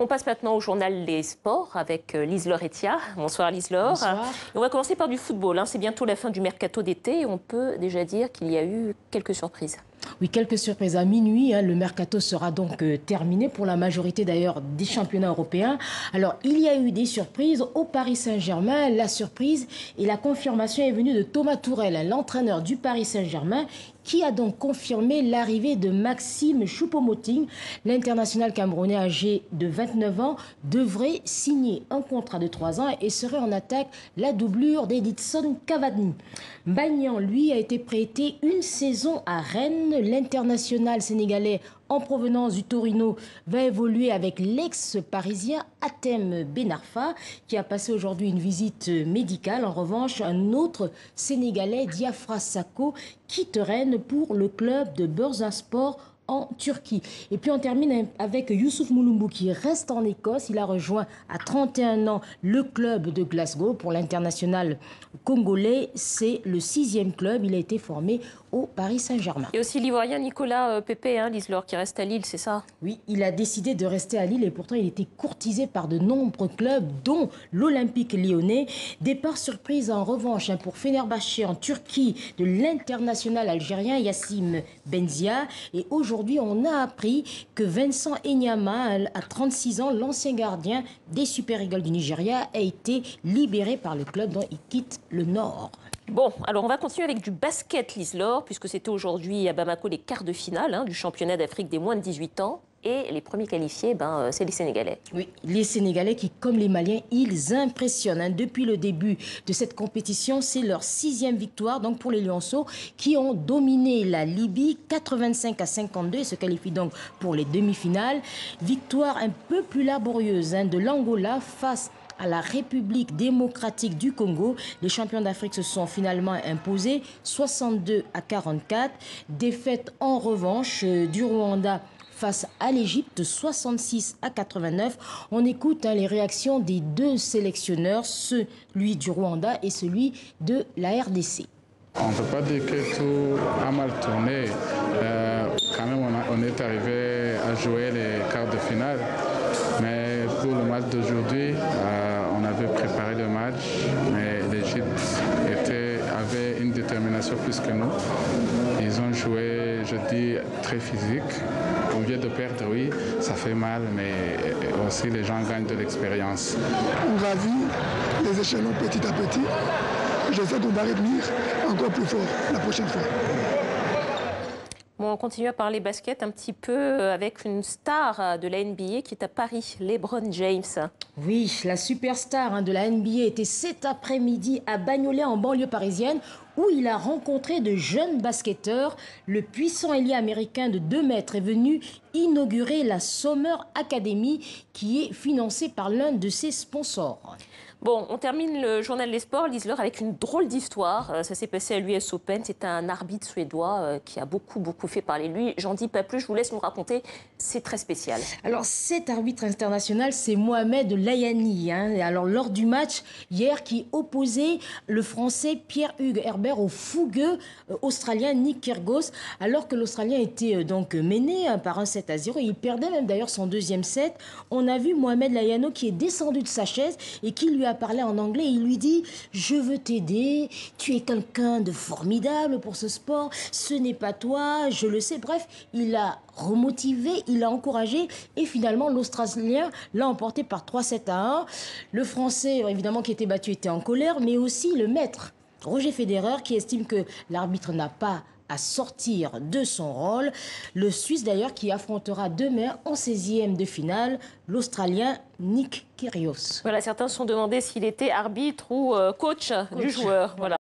On passe maintenant au journal Les Sports avec Lise-Laure Etia. Bonsoir Lise-Laure. Bonsoir. On va commencer par du football. C'est bientôt la fin du mercato d'été et on peut déjà dire qu'il y a eu quelques surprises. Oui, quelques surprises. À minuit, le mercato sera donc terminé pour la majorité d'ailleurs des championnats européens. Alors, il y a eu des surprises au Paris Saint-Germain. La surprise et la confirmation est venue de Thomas Tuchel, l'entraîneur du Paris Saint-Germain, qui a donc confirmé l'arrivée de Maxime Choupo-Moting. L'international camerounais âgé de 29 ans devrait signer un contrat de 3 ans et serait en attaque la doublure d'Edinson Cavani. Bagnan, lui, a été prêté une saison à Rennes. L'international sénégalais en provenance du Torino va évoluer avec l'ex-parisien Hatem Ben Arfa qui a passé aujourd'hui une visite médicale. En revanche, un autre Sénégalais, Diafra Sakho, quitte Rennes pour le club de Bursaspor en Turquie. Et puis on termine avec Youssouf Mouloumou qui reste en Écosse. Il a rejoint à 31 ans le club de Glasgow pour l'international congolais. C'est le 6e club. Il a été formé au Paris Saint-Germain. Et aussi l'Ivoirien Nicolas Pepe, Lise-Laure, qui reste à Lille, c'est ça? Oui, il a décidé de rester à Lille et pourtant il était courtisé par de nombreux clubs, dont l'Olympique lyonnais. Départ surprise en revanche pour Fenerbahçe en Turquie de l'international algérien Yacine Benzia. Et aujourd'hui, on a appris que Vincent Enyama, à 36 ans, l'ancien gardien des Super Eagles du Nigeria, a été libéré par le club dont il quitte le Nord. Bon, alors on va continuer avec du basket, Lise-Laure, puisque c'était aujourd'hui à Bamako les quarts de finale du championnat d'Afrique des moins de 18 ans. Et les premiers qualifiés, c'est les Sénégalais. Oui, les Sénégalais qui, comme les Maliens, ils impressionnent. Depuis le début de cette compétition, c'est leur 6e victoire donc pour les Lionceaux qui ont dominé la Libye 85-52 et se qualifient donc pour les demi-finales. Victoire un peu plus laborieuse de l'Angola face à la République démocratique du Congo. Les champions d'Afrique se sont finalement imposés 62-44. Défaite en revanche du Rwanda face à l'Égypte, 66-89. On écoute les réactions des deux sélectionneurs, celui du Rwanda et celui de la RDC. On ne peut pas dire que tout a mal tourné. Quand même, on est arrivé à jouer les quarts de finale. Mais pour le match d'aujourd'hui, on avait préparé le match, mais l'Égypte avait une détermination plus que nous. Ils ont joué, je dis, très physique. On vient de perdre, oui, ça fait mal, mais aussi les gens gagnent de l'expérience. On gravit les échelons petit à petit. J'essaie de revenir encore plus fort la prochaine fois. Bon, on continue à parler basket un petit peu avec une star de la NBA qui est à Paris, LeBron James. Oui, la superstar de la NBA était cet après-midi à Bagnolet en banlieue parisienne où il a rencontré de jeunes basketteurs. Le puissant ailier américain de 2 mètres est venu inaugurer la Summer Academy qui est financée par l'un de ses sponsors. Bon, on termine le journal des sports, Lise-Laure, avec une drôle d'histoire. Ça s'est passé à l'US Open. C'est un arbitre suédois qui a beaucoup fait parler de lui. J'en dis pas plus, je vous laisse nous raconter. C'est très spécial. Alors, cet arbitre international, c'est Mohamed Layani. Alors, lors du match hier qui opposait le Français Pierre-Hugues Herbert au fougueux Australien Nick Kyrgios, alors que l'Australien était donc mené par un 7-0. Il perdait même d'ailleurs son 2e set. On a vu Mohamed Layani qui est descendu de sa chaise et qui lui a parlé en anglais. Il lui dit « Je veux t'aider, tu es quelqu'un de formidable pour ce sport, ce n'est pas toi, je le sais. » Bref, il a remotivé, il a encouragé et finalement l'Australien l'a emporté par 3-7-1. Le Français, évidemment, qui était battu, était en colère, mais aussi le maître Roger Federer qui estime que l'arbitre n'a pas à sortir de son rôle. Le Suisse d'ailleurs qui affrontera demain en 16e de finale l'Australien Nick Kyrgios. Voilà, certains se sont demandé s'il était arbitre ou coach du joueur. Voilà.